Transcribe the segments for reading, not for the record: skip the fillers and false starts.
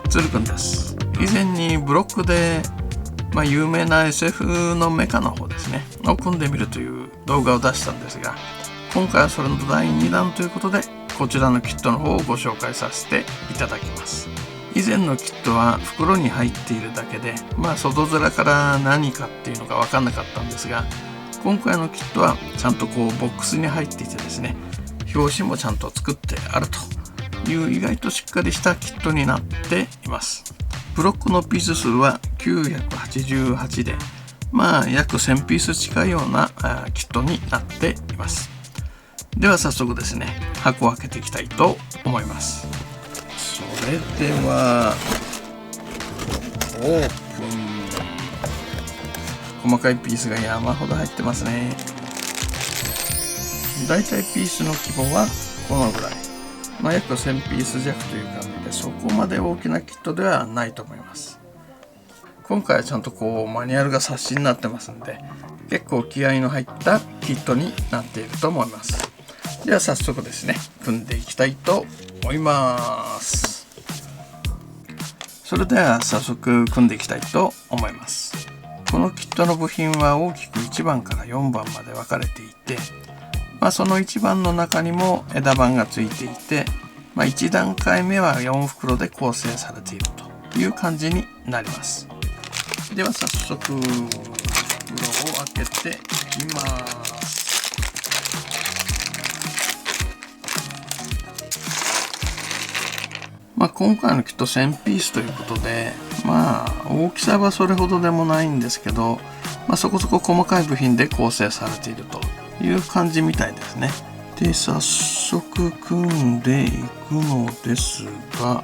つるくんです。以前にブロックで、有名な SF のメカの方ですねを組んでみるという動画を出したんですが、今回はそれの第2弾ということで、こちらのキットの方をご紹介させていただきます。以前のキットは袋に入っているだけで、外面から何かっていうのが分かんなかったんですが、今回のキットはちゃんとボックスに入っていてですね、表紙もちゃんと作ってあるという意外としっかりしたキットになっています。ブロックのピース数は988で、約1000ピース近いようなキットになっています。では早速ですね、箱を開けていきたいと思います。それではオープン。細かいピースが山ほど入ってますね。だいたいピースの規模はこのぐらい、約1000ピース弱という感じで、そこまで大きなキットではないと思います。今回はちゃんとマニュアルが冊子になってますんで、結構気合いの入ったキットになっていると思います。では早速ですね、組んでいきたいと思います。それでは早速組んでいきたいと思います。このキットの部品は大きく1番から4番まで分かれていて、その1番の中にも枝番がついていて、1段階目は4袋で構成されているという感じになります。では早速袋を開けていきます。今回のキット1000ピースということで、大きさはそれほどでもないんですけど、そこそこ細かい部品で構成されているという感じみたいですね。で、早速組んでいくのですが、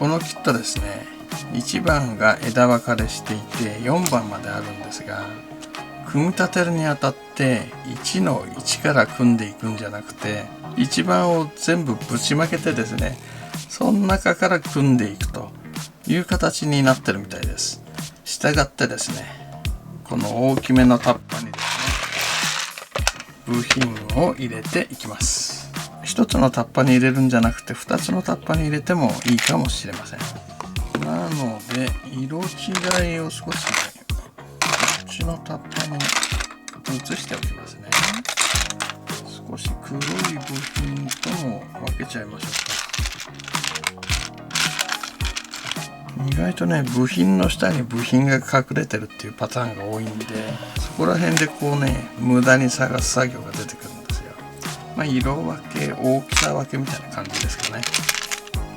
このキットですね、1番が枝分かれしていて4番まであるんですが、組み立てるにあたって1の1から組んでいくんじゃなくて、1番を全部ぶちまけてですね、その中から組んでいくという形になってるみたいです。したがってですね、この大きめのタッパにですね、部品を入れていきます。一つのタッパに入れるんじゃなくて2つのタッパに入れてもいいかもしれません。なので色違いを少しこっちのタッパに移しておきますね。少し黒い部品とも分けちゃいましょうか。意外とね、部品の下に部品が隠れてるっていうパターンが多いんで、そこら辺で無駄に探す作業が出てくるんですよ。色分け、大きさ分けみたいな感じですかね。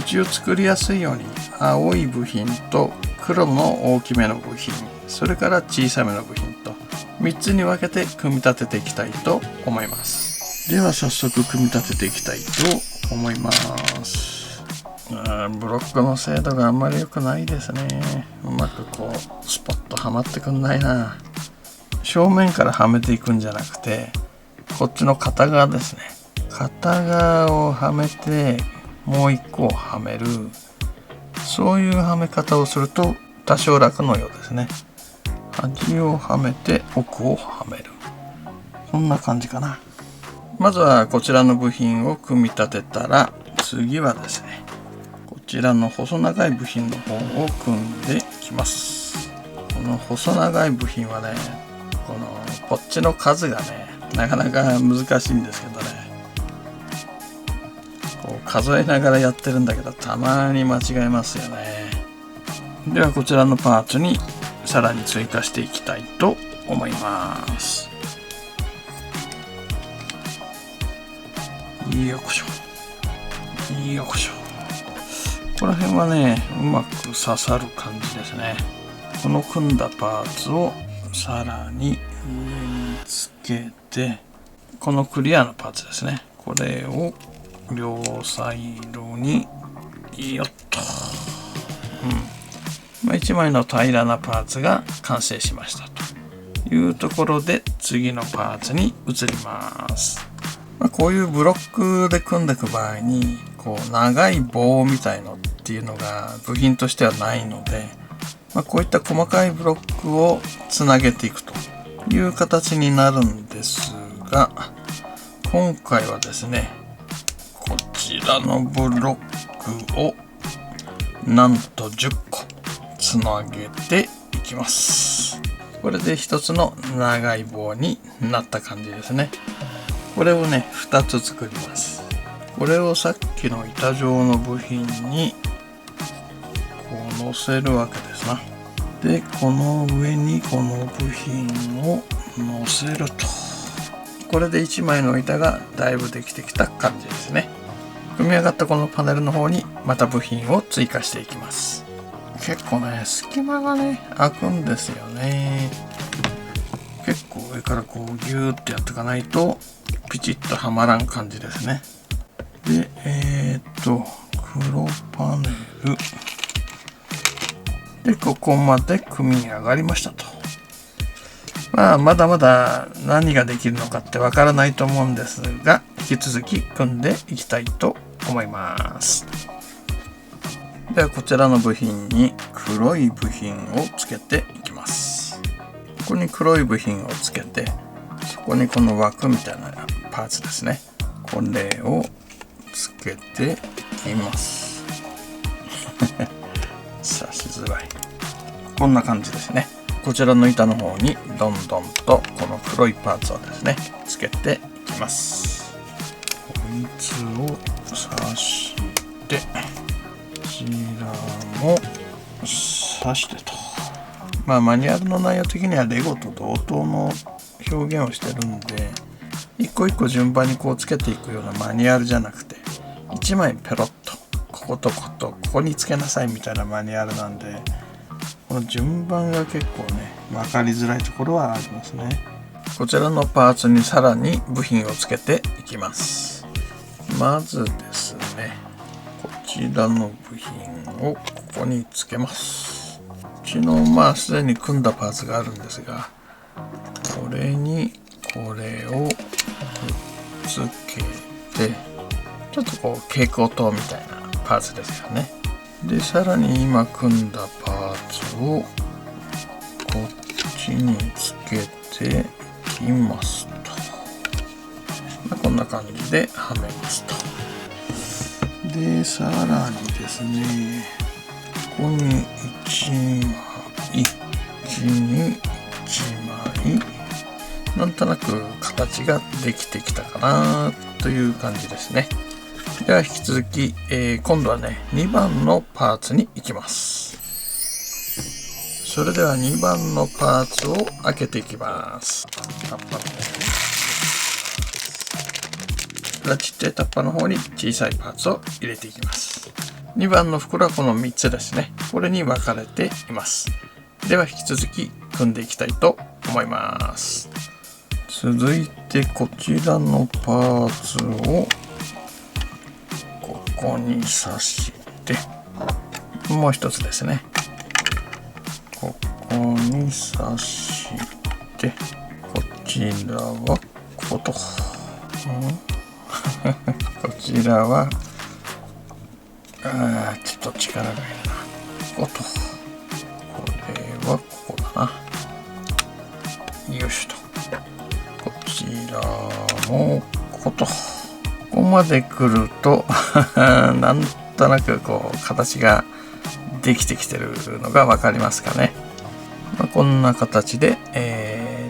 一応作りやすいように青い部品と黒の大きめの部品、それから小さめの部品と3つに分けて組み立てていきたいと思います。では早速組み立てていきたいと思います。ブロックの精度があんまり良くないですね。うまくスポッとはまってくんないな。正面からはめていくんじゃなくて、こっちの片側ですね、片側をはめてもう一個をはめる、そういうはめ方をすると多少楽のようですね。端をはめて奥をはめる、そんな感じかな。まずはこちらの部品を組み立てたら、次はですね、こちらの細長い部品の方を組んでいきます。この細長い部品はね、こっちの数がね、なかなか難しいんですけどね、数えながらやってるんだけど、たまに間違えますよね。ではこちらのパーツにさらに追加していきたいと思います。よいしょよいしょ。ここら辺はね、うまく刺さる感じですね。この組んだパーツをさらに上につけて、このクリアのパーツですね、これを両サイドによっと、1枚の平らなパーツが完成しましたというところで、次のパーツに移ります。こういうブロックで組んでいく場合に、長い棒みたいのっていうのが部品としてはないので、こういった細かいブロックをつなげていくという形になるんですが、今回はですね、こちらのブロックをなんと10個つなげていきます。これで一つの長い棒になった感じですね。これをね2つ作ります。これをさっきの板状の部品にこう乗せるわけですな。でこの上にこの部品を乗せると、これで1枚の板がだいぶできてきた感じですね。組み上がったこのパネルの方にまた部品を追加していきます。結構ね隙間がね開くんですよね。結構上からこうギューってやっていかないとピチッとはまらん感じですね。で黒パネルでここまで組み上がりましたと。まだまだ何ができるのかってわからないと思うんですが、引き続き組んでいきたいと思います。ではこちらの部品に黒い部品をつけていきます。ここに黒い部品をつけて、そこにこの枠みたいなパーツですね、これをつけていきます差しづらい。こんな感じですね。こちらの板の方にどんどんとこの黒いパーツをですねつけていきます。こいつを刺して、こちらも刺してと。マニュアルの内容的にはレゴと同等の表現をしてるんで、一個一個順番にこうつけていくようなマニュアルじゃなくて、1枚ペロッとこことここにつけなさいみたいなマニュアルなんで、この順番が結構ね分かりづらいところはありますね。こちらのパーツにさらに部品をつけていきます。まずですね、こちらの部品をここにつけます。うちのすでに組んだパーツがあるんですが、これにこれをくっつけて、ちょっとこう蛍光灯みたいなパーツですよね。でさらに今組んだパーツをこっちにつけていきますと。こんな感じではめますと。でさらにですね、ここに1に1枚なんとなく形ができてきたかなという感じですね。では引き続き、今度はね2番のパーツに行きます。それでは2番のパーツを開けていきます。タッパーちっちゃいタッパーの方に小さいパーツを入れていきます。2番の袋はこの3つですね。これに分かれています。では引き続き組んでいきたいと思います。続いてこちらのパーツをここに刺して、もう一つですね、ここに刺して、こちらはこことこちらはちょっと力がいるな、こことこれはここだな、よいしょと。こちらもここと、ここまで来るとなんとなくこう形ができてきてるのが分かりますかね。こんな形で、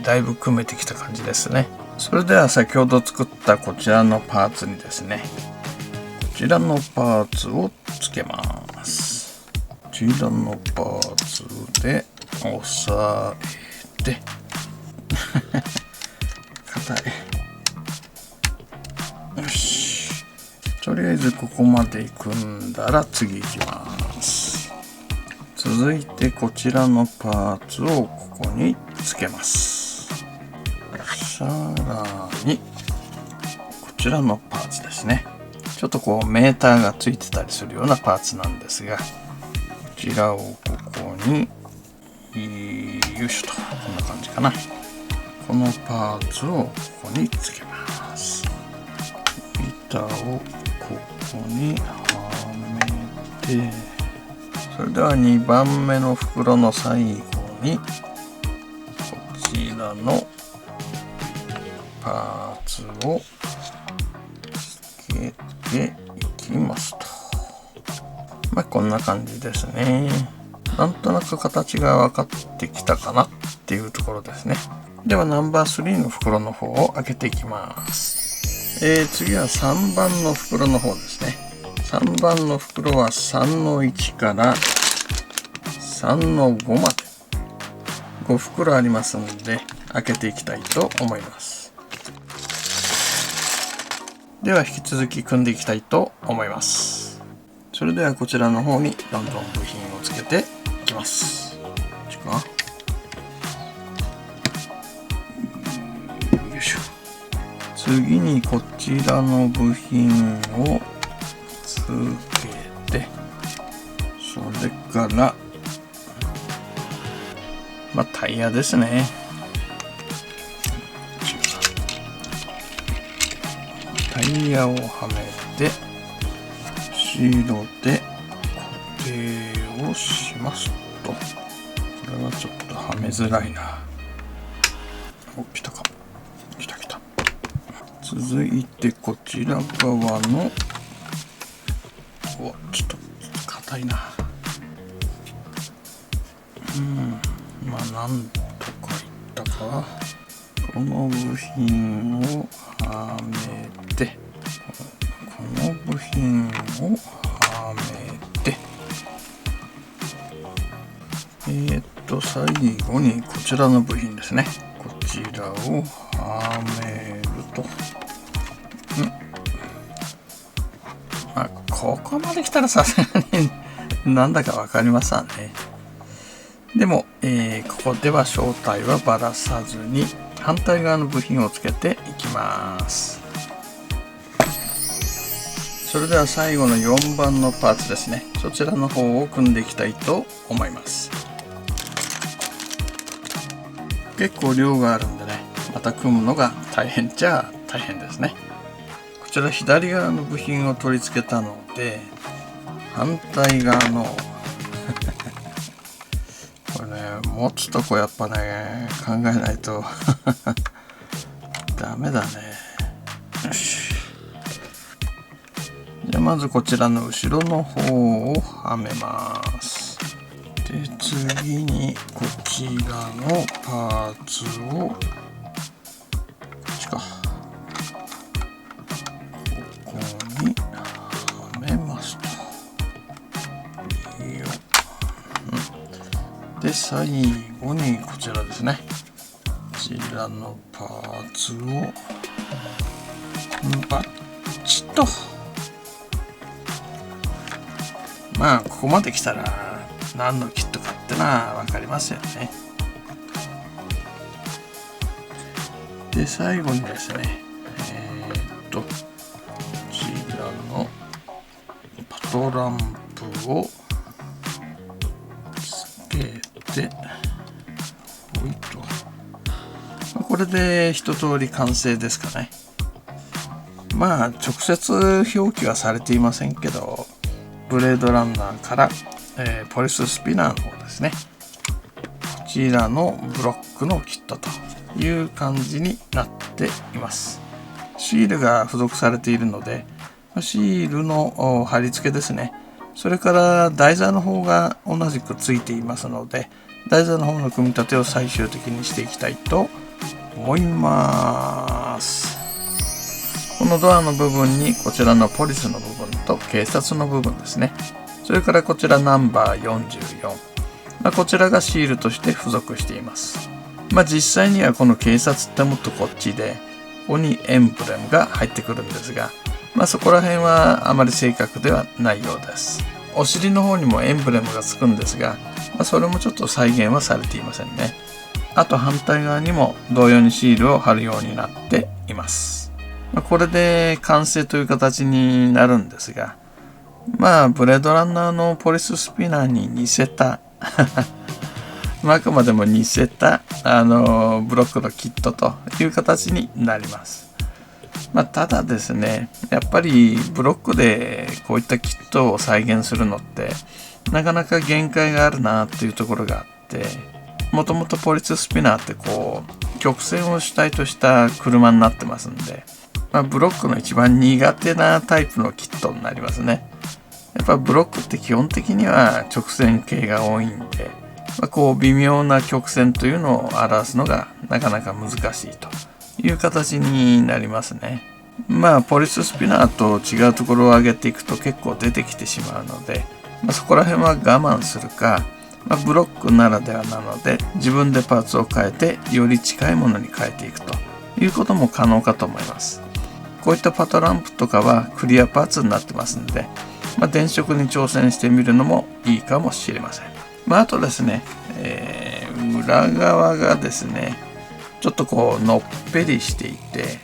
だいぶ組めてきた感じですね。それでは先ほど作ったこちらのパーツにですね、こちらのパーツをつけます。こちらのパーツで押さえて硬い。よし、とりあえずここまで組んだら次いきます。続いてこちらのパーツをここにつけます。さらにこちらのパーツですね、ちょっとこうメーターがついてたりするようなパーツなんですが、こちらをここによいしょと、こんな感じかな。このパーツをここにつけます。板をここにはめて、それでは2番目の袋の最後にこちらのパーツをつけていきますと。こんな感じですね。なんとなく形が分かってきたかなっていうところですね。ではナンバー3の袋の方を開けていきます。次は3番の袋の方ですね。3番の袋は3-1から3-5まで5袋ありますので開けていきたいと思います。では引き続き組んでいきたいと思います。それではこちらの方にどんどん部品をつけていきます。よいしょ。次にこちらの部品をつけて、それからタイヤですね。タイヤをはめてシールで固定をしますと。これはちょっとはめづらいな。お、来たか。来た。続いてこちら側の、お、ちょっと硬いな。なんとかいったか。この部品をはめて、この部品をはめて、最後にこちらの部品ですね。こちらをはめると、ここまで来たらさすがになんだかわかりませんね。でも、ここでは正体はばらさずに反対側の部品をつけていきます。それでは最後の4番のパーツですね。そちらの方を組んでいきたいと思います。結構量があるんでね、また組むのが大変っちゃ大変ですね。こちら左側の部品を取り付けたので、反対側のこれね、持つとこやっぱね、考えないとダメだね。よし。じゃあまずこちらの後ろの方をはめます。で、次にこちらのパーツを、こっちか。ここにはめますと。いいよ。で、最後にこちらですね。こちらのパーツをバッチッと。ここまで来たら何のキットかってのは分かりますよね。で、最後にですね、こちらのパトランプをつけて、これで一通り完成ですかね。直接表記はされていませんけど、ブレードランナーから、ポリススピナーの方ですね。こちらのブロックのキットという感じになっています。シールが付属されているので、シールの貼り付けですね。それから台座の方が同じくついていますので、台座の方の組み立てを最終的にしていきたいと思います。このドアの部分にこちらのポリスの部分と警察の部分ですね。それからこちらナンバー44。こちらがシールとして付属しています。実際にはこの警察ってもっとこっちで、ここにエンブレムが入ってくるんですが、そこら辺はあまり正確ではないようです。お尻の方にもエンブレムがつくんですが、それもちょっと再現はされていませんね。あと反対側にも同様にシールを貼るようになっています。これで完成という形になるんですが、ブレードランナーのポリススピナーに似せたあくまでも似せたブロックのキットという形になります。ただですね、やっぱりブロックでこういったキットを再現するのってなかなか限界があるなっていうところがあって、もともとポリススピナーって曲線を主体とした車になってますんで、ブロックの一番苦手なタイプのキットになりますね。やっぱブロックって基本的には直線形が多いんで、こう微妙な曲線というのを表すのがなかなか難しいという形になりますね。ポリススピナーと違うところを上げていくと結構出てきてしまうので、そこら辺は我慢するか、ブロックならではなので自分でパーツを変えてより近いものに変えていくということも可能かと思います。こういったパトランプとかはクリアパーツになってますんで、電飾に挑戦してみるのもいいかもしれません。あとですね、裏側がですねちょっとこうのっぺりしていて、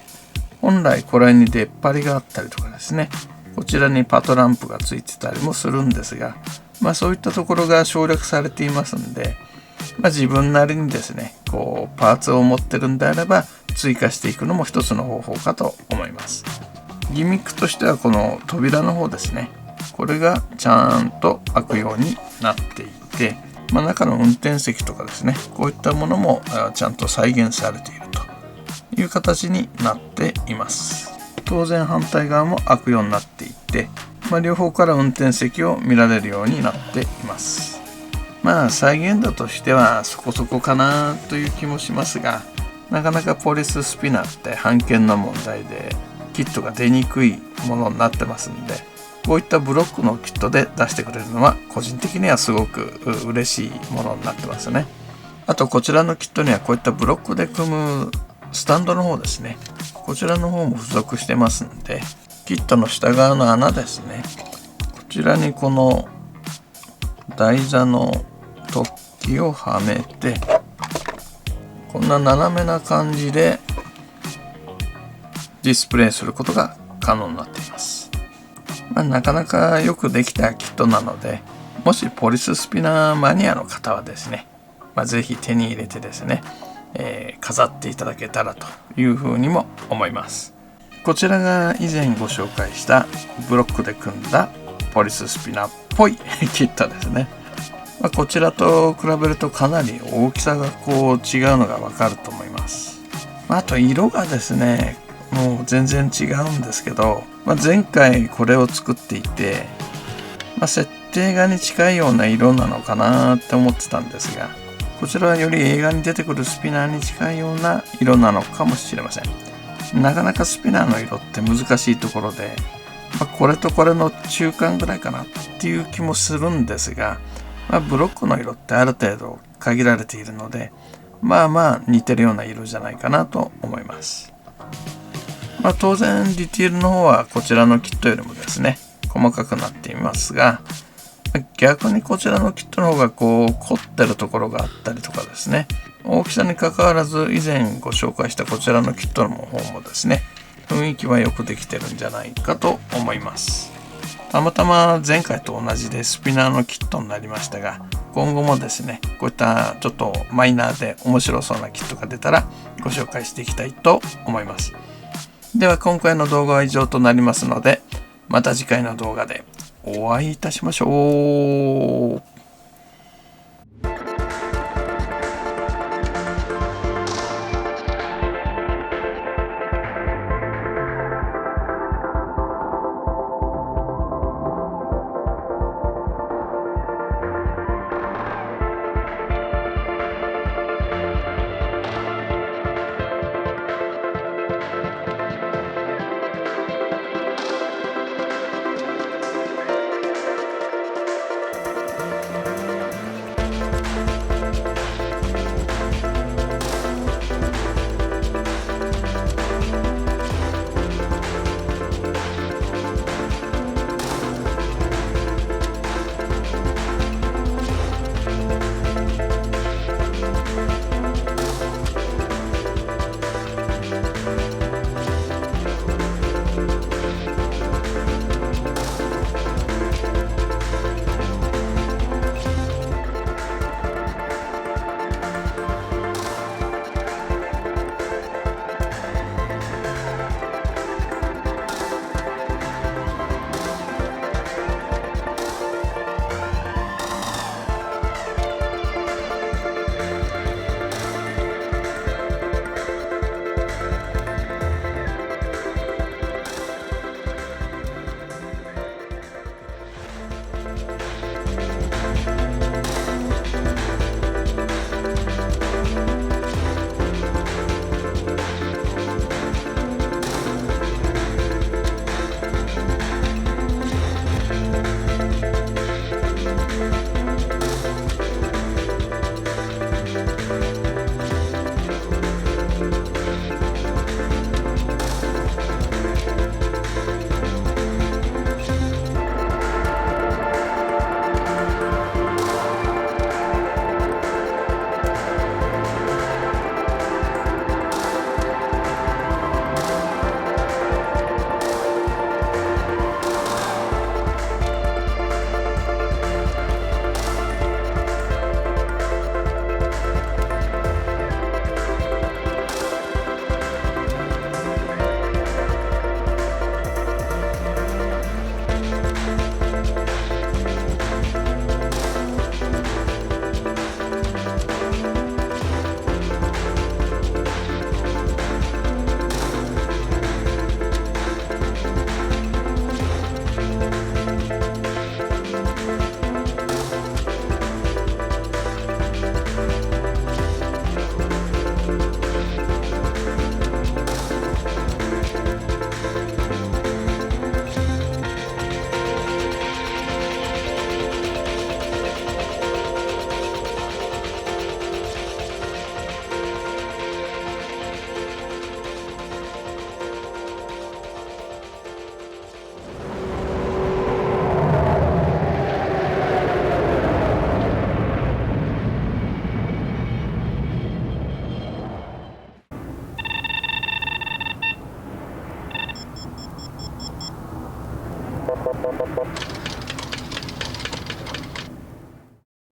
本来これに出っ張りがあったりとかですね、こちらにパトランプがついてたりもするんですが、そういったところが省略されていますんで、自分なりにですねこうパーツを持ってるんであれば追加していくのも一つの方法かと思います。ギミックとしてはこの扉の方ですね、これがちゃんと開くようになっていて、中の運転席とかですね、こういったものもちゃんと再現されているという形になっています。当然反対側も開くようになっていて、両方から運転席を見られるようになっています。再現度としてはそこそこかなという気もしますが、なかなかポリススピナーって版権の問題でキットが出にくいものになってますんで、こういったブロックのキットで出してくれるのは個人的にはすごく嬉しいものになってますね。あとこちらのキットにはこういったブロックで組むスタンドの方ですね、こちらの方も付属してますんで、キットの下側の穴ですね、こちらにこの台座の突起をはめて、こんな斜めな感じでディスプレイすることが可能になっています。なかなかよくできたキットなので、もしポリススピナーマニアの方はですね、ぜひ手に入れてですね、飾っていただけたらというふうにも思います。こちらが以前ご紹介したブロックで組んだポリススピナーっぽいキットですね。こちらと比べるとかなり大きさがこう違うのがわかると思います。あと色がですねもう全然違うんですけど、前回これを作っていて、設定画に近いような色なのかなって思ってたんですが、こちらはより映画に出てくるスピナーに近いような色なのかもしれません。なかなかスピナーの色って難しいところで、これとこれの中間ぐらいかなっていう気もするんですが、ブロックの色ってある程度限られているので、似てるような色じゃないかなと思います。当然ディテールの方はこちらのキットよりもですね細かくなっていますが、逆にこちらのキットの方がこう凝ってるところがあったりとかですね、大きさに関わらず以前ご紹介したこちらのキットの方もですね雰囲気はよくできてるんじゃないかと思います。たまたま前回と同じでスピナーのキットになりましたが、今後もですねこういったちょっとマイナーで面白そうなキットが出たらご紹介していきたいと思います。では今回の動画は以上となりますので、また次回の動画でお会いいたしましょう。